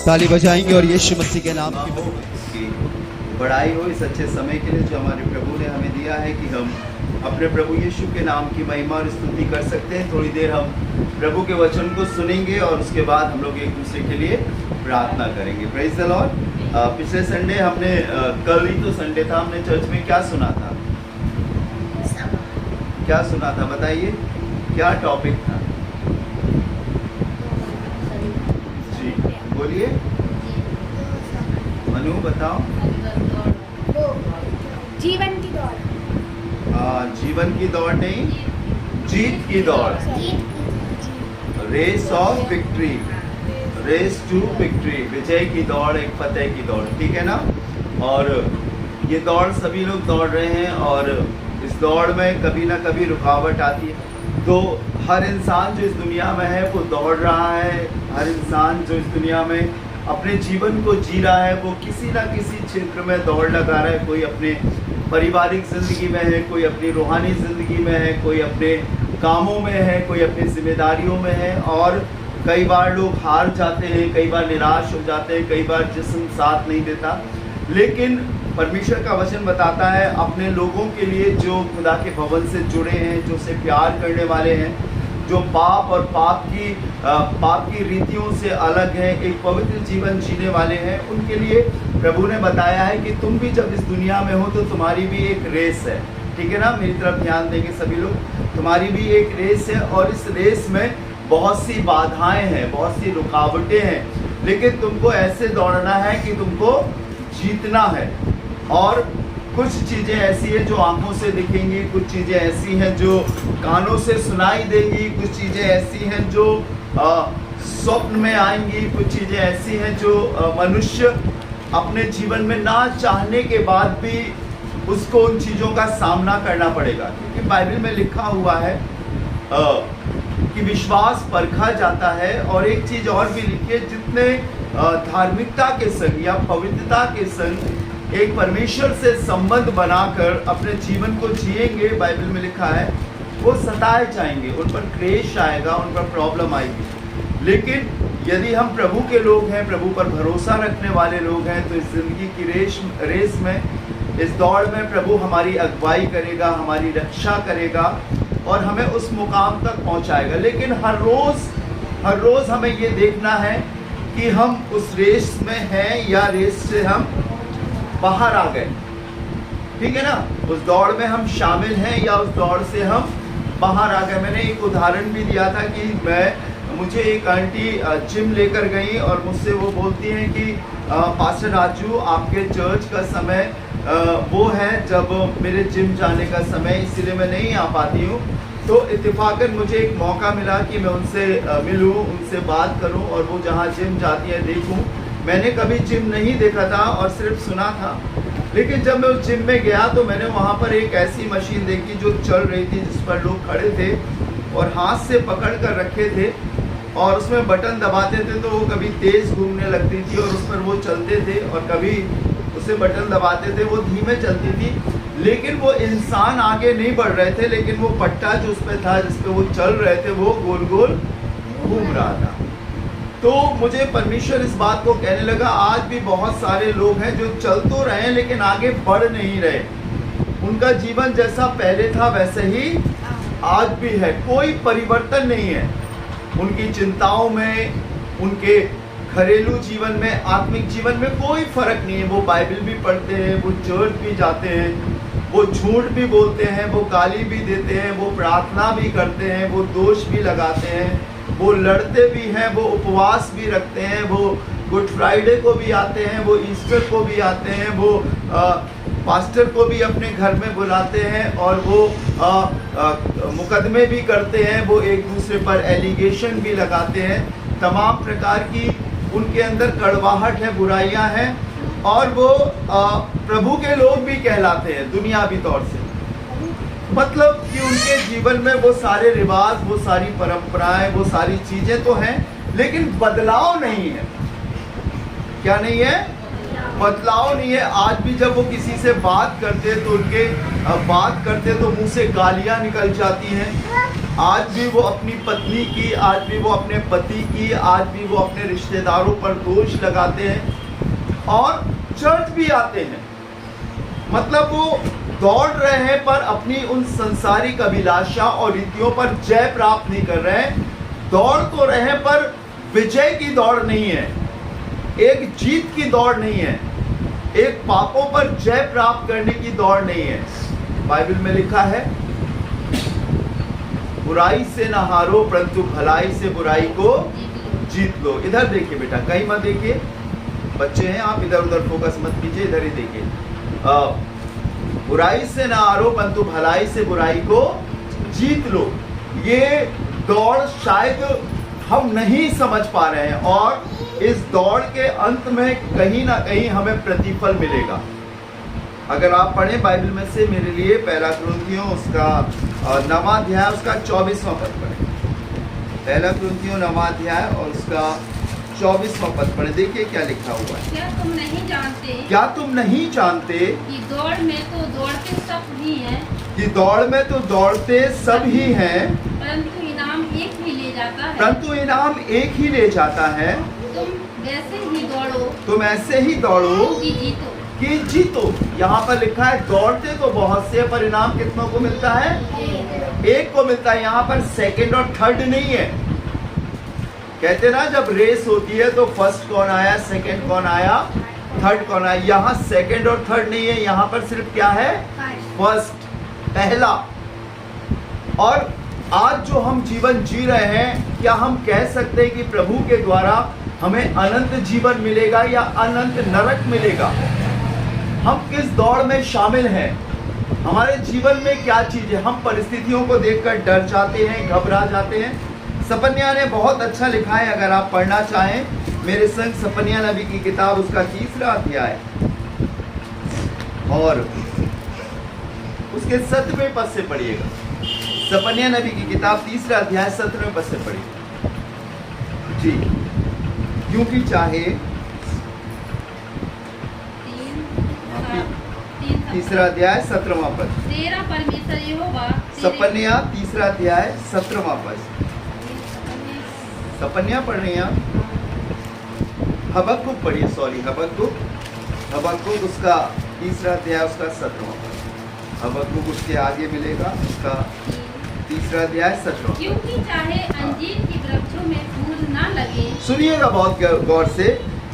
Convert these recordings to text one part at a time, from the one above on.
ताली बजाएंगे और यीशु मसीह के नाम की बड़ाई हो इस अच्छे समय के लिए जो हमारे प्रभु ने हमें दिया है कि हम अपने प्रभु यीशु के नाम की महिमा और स्तुति कर सकते हैं। थोड़ी देर हम प्रभु के वचन को सुनेंगे और उसके बाद हम लोग एक दूसरे के लिए प्रार्थना करेंगे। Praise the Lord. पिछले संडे हमने कल ही तो संडे था, हमने चर्च में क्या सुना था? क्या सुना था बताइए, क्या टॉपिक था? जी बोलिए, मनु बताओ। जीवन की दौड़। जीवन की दौड़ नहीं, जीत की दौड़। Race of victory, race to victory, विजय की दौड़, एक फतेह की दौड़, ठीक है ना। और ये दौड़ सभी लोग दौड़ रहे हैं और इस दौड़ में कभी ना कभी रुकावट आती है। तो हर इंसान जो इस दुनिया में है वो दौड़ रहा है। हर इंसान जो इस दुनिया में अपने जीवन को जी रहा है वो किसी ना किसी क्षेत्र में दौड़ लगा रहा है। कोई अपने पारिवारिक ज़िंदगी में है, कोई अपनी रूहानी ज़िंदगी में है, कोई अपने कामों में है, कोई अपनी जिम्मेदारियों में है। और कई बार लोग हार जाते हैं, कई बार निराश हो जाते हैं, कई बार जिस्म साथ नहीं देता। लेकिन परमेश्वर का वचन बताता है अपने लोगों के लिए जो खुदा के भवन से जुड़े हैं, जो उसे प्यार करने वाले हैं, जो पाप और पाप की रीतियों से अलग हैं, एक पवित्र जीवन जीने वाले हैं, उनके लिए प्रभु ने बताया है कि तुम भी जब इस दुनिया में हो तो तुम्हारी भी एक रेस है। ठीक है ना, मेरी तरफ ध्यान देंगे सभी लोग। तुम्हारी भी एक रेस है और इस रेस में बहुत सी बाधाएं हैं, बहुत सी रुकावटें हैं, लेकिन तुमको ऐसे दौड़ना है कि तुमको जीतना है। और कुछ चीज़ें ऐसी हैं जो आंखों से दिखेंगी, कुछ चीज़ें ऐसी हैं जो कानों से सुनाई देंगी, कुछ चीज़ें ऐसी हैं जो स्वप्न में आएंगी, कुछ चीज़ें ऐसी हैं जो मनुष्य अपने जीवन में ना चाहने के बाद भी उसको उन चीज़ों का सामना करना पड़ेगा। क्योंकि बाइबल में लिखा हुआ है कि विश्वास परखा जाता है। और एक चीज़ और भी लिखी है, जितने धार्मिकता के संग या पवित्रता के संग एक परमेश्वर से संबंध बनाकर अपने जीवन को जिएंगे, बाइबल में लिखा है, वो सताए जाएंगे, उन पर क्लेश आएगा, उन पर प्रॉब्लम आएगी। लेकिन यदि हम प्रभु के लोग हैं, प्रभु पर भरोसा रखने वाले लोग हैं, तो इस जिंदगी की रेस में, इस दौड़ में प्रभु हमारी अगुवाई करेगा, हमारी रक्षा करेगा और हमें उस मुकाम तक पहुंचाएगा। लेकिन हर रोज़ हमें ये देखना है कि हम उस रेस में हैं या रेस से हम बाहर आ गए। ठीक है ना, उस दौड़ में हम शामिल हैं या उस दौड़ से हम बाहर आ गए। मैंने एक उदाहरण भी दिया था कि मुझे एक आंटी जिम लेकर गई और मुझसे वो बोलती हैं कि पास्टर राजू, आपके चर्च का समय वो है जब मेरे जिम जाने का समय, इसीलिए मैं नहीं आ पाती हूँ। तो इत्तेफाकन मुझे एक मौका मिला कि मैं उनसे मिलूँ, उनसे बात करूँ और वो जहाँ जिम जाती है देखूँ। मैंने कभी जिम नहीं देखा था और सिर्फ सुना था, लेकिन जब मैं उस जिम में गया तो मैंने वहाँ पर एक ऐसी मशीन देखी जो चल रही थी, जिस पर लोग खड़े थे और हाथ से पकड़ कर रखे थे और उसमें बटन दबाते थे तो वो कभी तेज़ घूमने लगती थी और उस पर वो चलते थे, और कभी उसे बटन दबाते थे वो धीमे चलती थी। लेकिन वो इंसान आगे नहीं बढ़ रहे थे, लेकिन वो पट्टा जो उस पर था, जिस पर वो चल रहे थे, वो गोल गोल घूम रहा था। तो मुझे परमेश्वर इस बात को कहने लगा, आज भी बहुत सारे लोग हैं जो चल तो रहे हैं लेकिन आगे बढ़ नहीं रहे। उनका जीवन जैसा पहले था वैसे ही आज भी है, कोई परिवर्तन नहीं है उनकी चिंताओं में, उनके घरेलू जीवन में, आत्मिक जीवन में कोई फर्क नहीं है। वो बाइबल भी पढ़ते हैं, वो चर्च भी जाते हैं, वो झूठ भी बोलते हैं, वो गाली भी देते हैं, वो प्रार्थना भी करते हैं, वो दोष भी लगाते हैं, वो लड़ते भी हैं, वो उपवास भी रखते हैं, वो गुड फ्राइडे को भी आते हैं, वो ईस्टर को भी आते हैं, वो पास्टर को भी अपने घर में बुलाते हैं और वो मुकदमे भी करते हैं, वो एक दूसरे पर एलिगेशन भी लगाते हैं। तमाम प्रकार की उनके अंदर कड़वाहट है, बुराइयां हैं, और वो प्रभु के लोग भी कहलाते हैं दुनियावी तौर से। मतलब कि उनके जीवन में वो सारे रिवाज, वो सारी परंपराएं, वो सारी चीज़ें तो हैं, लेकिन बदलाव नहीं है। क्या नहीं है? बदलाव नहीं है। आज भी जब वो किसी से बात करते तो मुंह से गालियां निकल जाती हैं, आज भी वो अपनी पत्नी की, आज भी वो अपने पति की, आज भी वो अपने रिश्तेदारों पर दोष लगाते हैं और चर्च भी आते हैं। मतलब वो दौड़ रहे हैं पर अपनी उन संसारिक अभिलाषा और रीतियों पर जय प्राप्त नहीं कर रहे हैं। दौड़ तो रहे हैं पर विजय की दौड़ नहीं है, एक जीत की दौड़ नहीं है, एक पापों पर जय प्राप्त करने की दौड़ नहीं है। बाइबल में लिखा है, बुराई से न हारो परंतु भलाई से बुराई को जीत लो। इधर देखिए बेटा, कहीं मत देखिए, बच्चे हैं आप, इधर उधर फोकस मत कीजिए, इधर ही देखिए। बुराई से न हारो परंतु भलाई से बुराई को जीत लो। ये दौड़ शायद हम नहीं समझ पा रहे हैं और इस दौड़ के अंत में कहीं ना कहीं हमें प्रतिफल मिलेगा। अगर आप पढ़ें बाइबल में से मेरे लिए पहला कुरिन्थियों उसका 9वां अध्याय उसका 24वां पद पढ़ें। पहला कुरिन्थियों 9वां अध्याय और उसका 24वां पद पढ़ें। देखिए क्या लिखा हुआ है। क्या तुम नहीं जानते कि दौड़ में तो दौड़ते सब ही हैं, कि दौड़ में तो दौड़ते सब ही हैं, परंतु इनाम एक ही ले जाता है। परंतु इनाम एक ही ले जाता है। तुम वैसे ही दौड़ो, तुम ऐसे ही दौड़ो कि जीतो। यहाँ पर लिखा है दौड़ते तो बहुत से, पर इनाम कितनों को मिलता है? एक को मिलता है। यहाँ पर सेकंड और थर्ड नहीं है। कहते ना जब रेस होती है तो फर्स्ट कौन आया, सेकंड कौन आया, थर्ड कौन आया। यहाँ सेकंड और थर्ड नहीं है, यहाँ पर सिर्फ क्या है? फर्स्ट, पहला। और आज जो हम जीवन जी रहे हैं, क्या हम कह सकते हैं कि प्रभु के द्वारा हमें अनंत जीवन मिलेगा या अनंत नरक मिलेगा? हम किस दौड़ में शामिल हैं? हमारे जीवन में क्या चीज है? हम परिस्थितियों को देखकर डर जाते हैं, घबरा जाते हैं। सपन्या ने बहुत अच्छा लिखा है, अगर आप पढ़ना चाहें मेरे संग सपन्या नबी की किताब उसका 3रा अध्याय और उसके 7वें पद से पढ़िएगा। सपन्या नबी की किताब 3रा अध्याय 7वें पद से पढ़िए जी। क्योंकि चाहे 3रा अध्याय 17वां पद, तेरा परमेश्वर यहोवा सपन्या 3रा अध्याय 17वां पद। सपन्या पढ़ रही हैं? हबक्कुक पढ़िए, सॉरी हबक्कुक उसका 3रा अध्याय उसका 17वां पद। हबक्कुक उसके आगे मिलेगा, उसका 3रा अध्याय 17वां। क्योंकि चाहे अंजीर के वृक्षों में फूल ना लगे, सुनिएगा बहुत गौर से,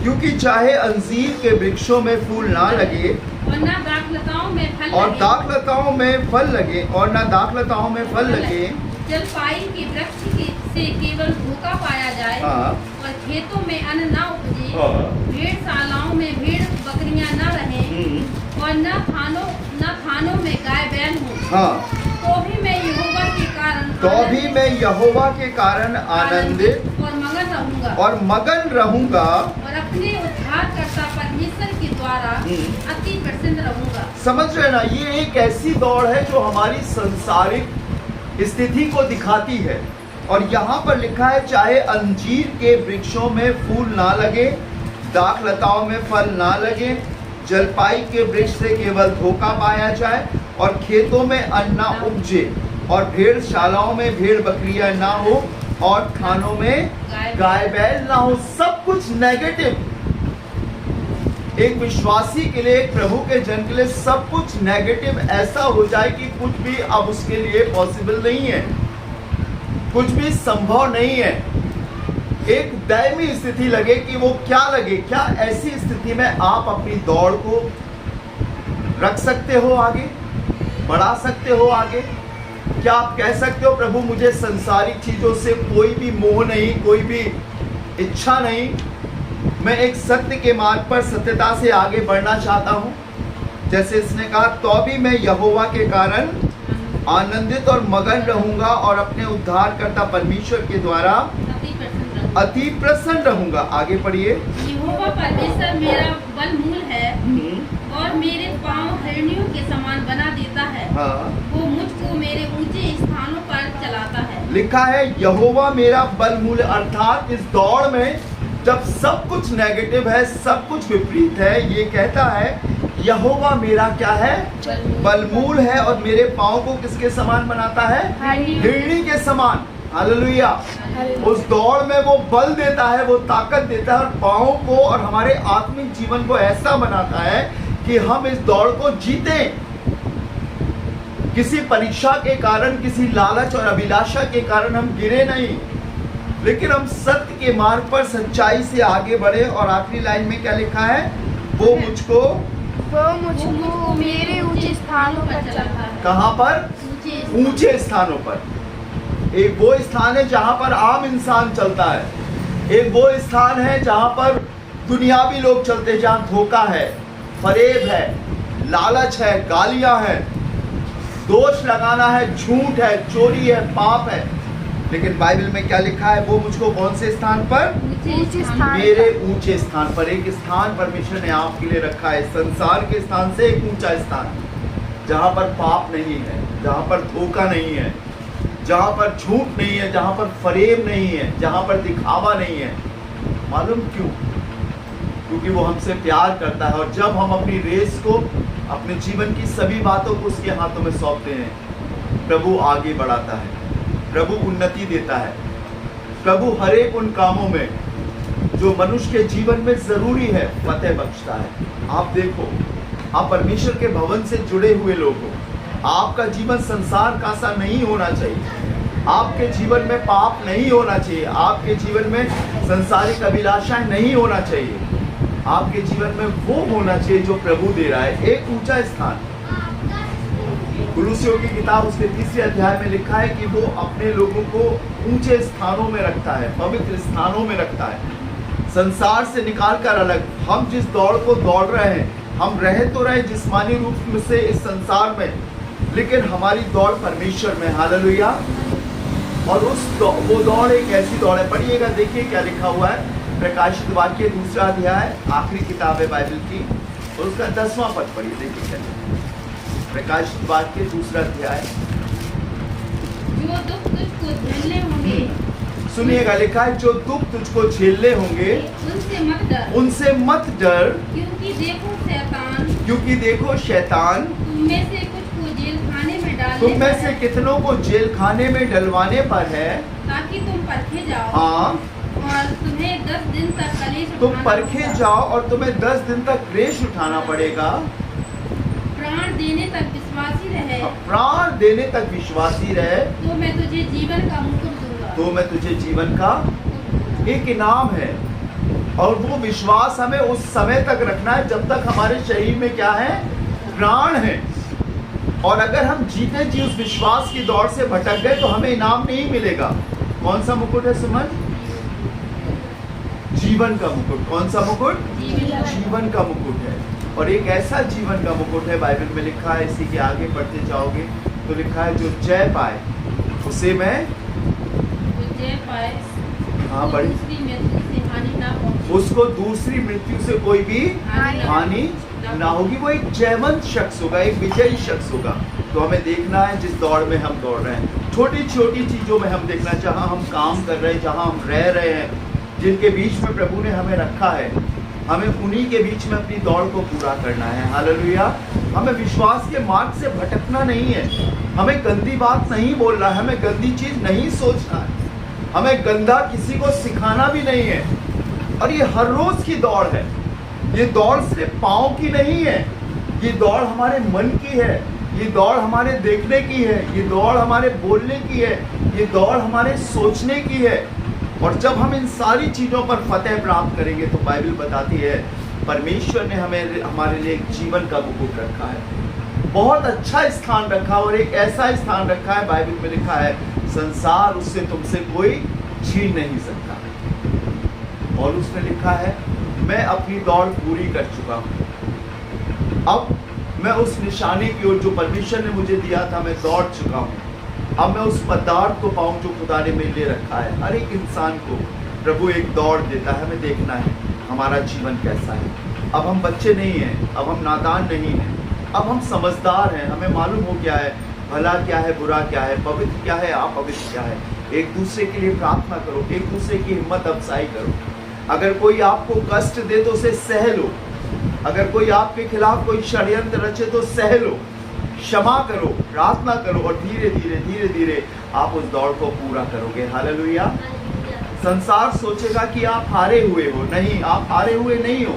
क्योंकि चाहे अंजीर के वृक्षों में फूल ना लगे और ना दाखलताओं में फल और लगे, दाखलताओं में फल लगे और ना दाखलताओं में फल लगे, जलपाई के वृक्ष से केवल धोखा पाया जाए और खेतों में अन्न ना उपजे, भेड़शालाओं में भेड़ बकरियां न रहें और न थानों में गाय बैल हो, तो भी मैं यहोवा के कारण आनंदित और मगन रहूंगा और अपने उद्धारकर्ता परमेश्वर के द्वारा अति प्रसन्न रहूंगा। समझ रहे ना, ये एक ऐसी दौड़ है जो हमारी संसारिक स्थिति को दिखाती है। और यहाँ पर लिखा है चाहे अंजीर के वृक्षों में फूल ना लगे, दाखलताओं में फल ना लगे, जलपाई के वृक्ष से केवल धोखा पाया जाए और खेतों में अन्न ना उपजे और भेड़शालाओं में भेड़ बकरियां ना हो और खानों में गाय बैल ना हो। सब कुछ नेगेटिव। एक विश्वासी के लिए, एक प्रभु के जन के लिए सब कुछ नेगेटिव ऐसा हो जाए कि कुछ भी अब उसके लिए पॉसिबल नहीं है, कुछ भी संभव नहीं है। एक दयनीय स्थिति लगे कि वो क्या लगे, क्या ऐसी स्थिति में आप अपनी दौड़ को रख सकते हो आगे, बढ़ा सकते हो आगे? क्या आप कह सकते हो प्रभु मुझे संसारिक चीजों से कोई भी मोह नहीं, कोई भी इच्छा नहीं, मैं एक सत्य के मार्ग पर सत्यता से आगे बढ़ना चाहता हूँ? जैसे इसने कहा तो भी मैं यहोवा के कारण आनंदित और मगन रहूंगा और अपने उद्धारकर्ता परमेश्वर के द्वारा अति प्रसन्न रहूंगा। आगे पढ़िए। यहोवा परमेश्वर मेरा बलमूल है और मेरे पांव हिरनियों के समान बना देता है। वो मुझको मेरे ऊंचे स्थानों पर चलाता है। लिखा है यहोवा मेरा बलमूल, अर्थात इस दौड़ में जब सब कुछ नेगेटिव है, सब कुछ विपरीत है, ये कहता है यहोवा मेरा क्या है? बलमूल है और मेरे पाँव को किसके समान बनाता है? हिरणी के समान। हालेलुया। उस दौड़ में वो बल देता है, वो ताकत देता है और पाँव को और हमारे आत्मिक जीवन को ऐसा बनाता है कि हम इस दौड़ को जीतें। किसी परीक्षा के कारण, किसी लालच और अभिलाषा के कारण हम गिरे नहीं, लेकिन हम सत्य के मार्ग पर सच्चाई से आगे बढ़े। और आखिरी लाइन में क्या लिखा है? वो मुझको मेरे ऊंचे स्थानों पर चलता है। कहाँ पर? ऊंचे स्थानों पर। एक वो स्थान है जहां पर आम इंसान चलता है, एक वो स्थान है जहां पर दुनियावी लोग चलते हैं, जहां धोखा है, फरेब है, लालच है, गालियां हैं, दोष लगाना है, झूठ है, चोरी है, पाप है। लेकिन बाइबल में क्या लिखा है? वो मुझको कौन से स्थान पर? ऊंचे स्थान, मेरे ऊंचे स्थान पर। एक स्थान परमेश्वर ने आपके लिए रखा है, संसार के स्थान से एक ऊंचा स्थान, जहां पर पाप नहीं है, जहां पर धोखा नहीं है, जहां पर झूठ नहीं है, जहां पर फरेब नहीं है, जहां पर दिखावा नहीं है। मालूम क्यों? क्योंकि वो हमसे प्यार करता है। और जब हम अपनी रेस को, अपने जीवन की सभी बातों को उसके हाथों में सौंपते हैं, प्रभु आगे बढ़ाता है, प्रभु उन्नति देता है, प्रभु हर एक उन कामों में जो मनुष्य के जीवन में जरूरी है फतेह बख्शता है। आप देखो, आप परमेश्वर के भवन से जुड़े हुए लोग हो, आपका जीवन संसार का सा नहीं होना चाहिए, आपके जीवन में पाप नहीं होना चाहिए, आपके जीवन में संसारिक अभिलाषाएं नहीं होना चाहिए, आपके जीवन में वो होना चाहिए जो प्रभु दे रहा है, एक ऊंचा स्थान। कुलुस्सियों की किताब उसके 3 अध्याय में लिखा है कि वो अपने लोगों को ऊंचे स्थानों में रखता है, पवित्र स्थानों में रखता है, संसार से निकाल कर अलग। हम जिस दौड़ को दौड़ रहे हैं, हम रह तो रहे जिस्मानी रूप से इस संसार में, लेकिन हमारी दौड़ परमेश्वर में। हालेलुया। और वो दौड़ एक ऐसी दौड़ है। पढ़िएगा, देखिए क्या लिखा हुआ है। प्रकाशित वाक्य 2 अध्याय, आखिरी किताब है बाइबल की, और उसका 10वां पद पढ़िए, देखिए क्या लिखा है। प्रकाशित वाक्य 2 अध्याय। जो दुख तुझको झेलने होंगे, सुनिएगा, लिखा है जो दुख तुझको झेलने होंगे उनसे मत डर, क्योंकि देखो शैतान तुम में से कितनों को जेल खाने में डलवाने पर है, ताकि तुम परखे जाओ। हाँ, और तुम्हें 10 दिन तक कलेश तुम उठाना परखे होगा। जाओ और तुम्हें 10 दिन तक क्लेश उठाना पड़ेगा। प्राण देने तक विश्वासी रहे, प्राण देने तक विश्वासी रहे, तो मैं तुझे जीवन का मुकुट दूंगा। तो मैं तुझे जीवन का एक इनाम है। और वो विश्वास हमें उस समय तक रखना है जब तक हमारे शरीर में क्या है? प्राण है। और अगर हम जीते जी उस विश्वास की दौड़ से भटक गए तो हमें इनाम नहीं मिलेगा। कौन सा मुकुट है सुमन? जीवन का मुकुट। कौन सा मुकुट? जीवन का मुकुट है। और एक ऐसा जीवन का मुकुट है, बाइबल में लिखा है, इसी के आगे पढ़ते जाओगे तो लिखा है, जो जय पाए उसे मैं, जय पाए, हाँ बड़ी, दूसरी मृत्यु से हानि ना पहुंचे, उसको दूसरी मृत्यु से कोई भी हानि ना होगी। वो एक जयवंत शख्स होगा, एक विजयी शख्स होगा। तो हमें देखना है जिस दौड़ में हम दौड़ रहे हैं, छोटी छोटी चीजों में हम देखना, जहां हम काम कर रहे हैं, जहां हम रह रहे हैं, जिनके बीच में प्रभु ने हमें रखा है, हमें उन्हीं के बीच में अपनी दौड़ को पूरा करना है। हालेलुया। हमें विश्वास के मार्ग से भटकना नहीं है, हमें गंदी बात नहीं बोलना है, हमें गंदी चीज नहीं सोचना है, हमें गंदा किसी को सिखाना भी नहीं है। और ये हर रोज की दौड़ है। ये दौड़ सिर्फ पाँव की नहीं है, ये दौड़ हमारे मन की है, ये दौड़ हमारे देखने की है, ये दौड़ हमारे बोलने की है, ये दौड़ हमारे सोचने की है। और जब हम इन सारी चीज़ों पर फतेह प्राप्त करेंगे तो बाइबल बताती है परमेश्वर ने हमें, हमारे लिए एक जीवन का मुकुट रखा है, बहुत अच्छा स्थान रखा, और एक ऐसा स्थान रखा है, बाइबल में लिखा है, संसार उससे तुमसे कोई छीन नहीं सकता। और उसने लिखा है, मैं अपनी दौड़ पूरी कर चुका हूँ, अब मैं उस निशाने की ओर जो परमेश्वर ने मुझे दिया था मैं दौड़ चुका हूँ। अब मैं उस पदार्थ को पाऊँ जो खुदा ने मेरे लिए रखा है। हर एक इंसान को प्रभु एक दौड़ देता है, हमें देखना है हमारा जीवन कैसा है। अब हम बच्चे नहीं हैं, अब हम नादान नहीं हैं, अब हम समझदार हैं, हमें मालूम हो गया है भला क्या है, बुरा क्या है, पवित्र क्या है, अपवित्र क्या है। एक दूसरे के लिए प्रार्थना करो, एक दूसरे की हिम्मत अफजाई करो। अगर कोई आपको कष्ट दे तो उसे सह लो, अगर कोई आपके खिलाफ कोई षड्यंत्र रचे तो सह लो, क्षमा करो, प्रार्थना करो और धीरे धीरे आप उस दौड़ को पूरा करोगे। हालेलुया। संसार सोचेगा कि आप हारे हुए हो, नहीं, आप हारे हुए नहीं हो।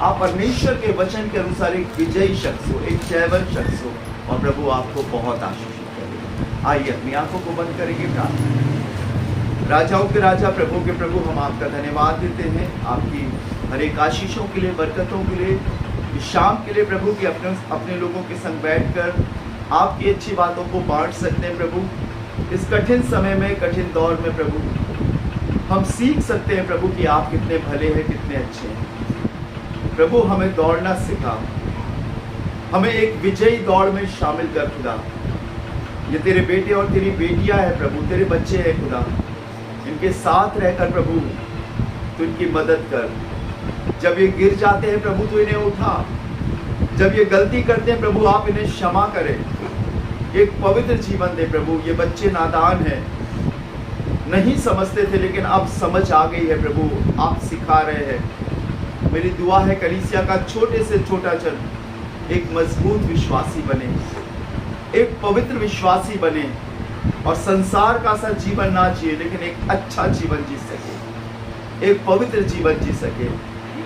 आप परमेश्वर के वचन के अनुसार एक विजयी शख्स हो, एक जयवंत शख्स हो और प्रभु आपको बहुत आशीषित करेगा। आइए अपनी आंखों को बंद करेंगे, प्रार्थना करेंगे। राजाओं के राजा, प्रभु के प्रभु, हम आपका धन्यवाद देते हैं आपकी हर एक आशीषों के लिए, बरकतों के लिए, इस शाम के लिए प्रभु कि अपने लोगों के संग बैठकर आपकी अच्छी बातों को बांट सकते हैं। प्रभु इस कठिन समय में, कठिन दौर में प्रभु हम सीख सकते हैं प्रभु कि आप कितने भले हैं, कितने अच्छे हैं। प्रभु हमें दौड़ना सिखा, हमें एक विजयी दौड़ में शामिल कर खुदा। ये तेरे बेटे और तेरी बेटियां हैं प्रभु, तेरे बच्चे हैं खुदा, इनके साथ रहकर प्रभु तू इनकी मदद कर। जब ये गिर जाते हैं प्रभु तो इन्हें उठा, जब ये गलती करते हैं प्रभु आप इन्हें क्षमा करें, एक पवित्र जीवन दे प्रभु। ये बच्चे नादान हैं, नहीं समझते थे लेकिन अब समझ आ गई है प्रभु, आप सिखा रहे हैं। मेरी दुआ है कलीसिया का छोटे से छोटा जन एक मजबूत विश्वासी बने, एक पवित्र विश्वासी बने और संसार का सा जीवन ना जिए लेकिन एक अच्छा जीवन जी सके, एक पवित्र जीवन जी सके।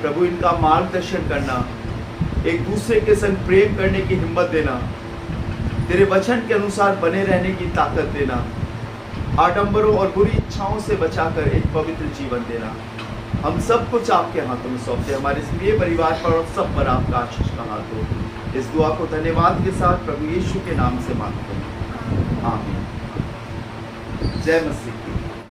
प्रभु इनका मार्गदर्शन करना, एक दूसरे के संग प्रेम करने की हिम्मत देना, तेरे वचन के अनुसार बने रहने की ताकत देना, आडंबरों और बुरी इच्छाओं से बचाकर एक पवित्र जीवन देना। हम सब कुछ आपके हाथों में सौंपते हैं, हमारे प्रिय परिवार पर और सब पर आपका आशीष का हाथ हो। इस दुआ को धन्यवाद के साथ प्रभु यीशु के नाम से मांगते हैं, आमीन। जय मसीह।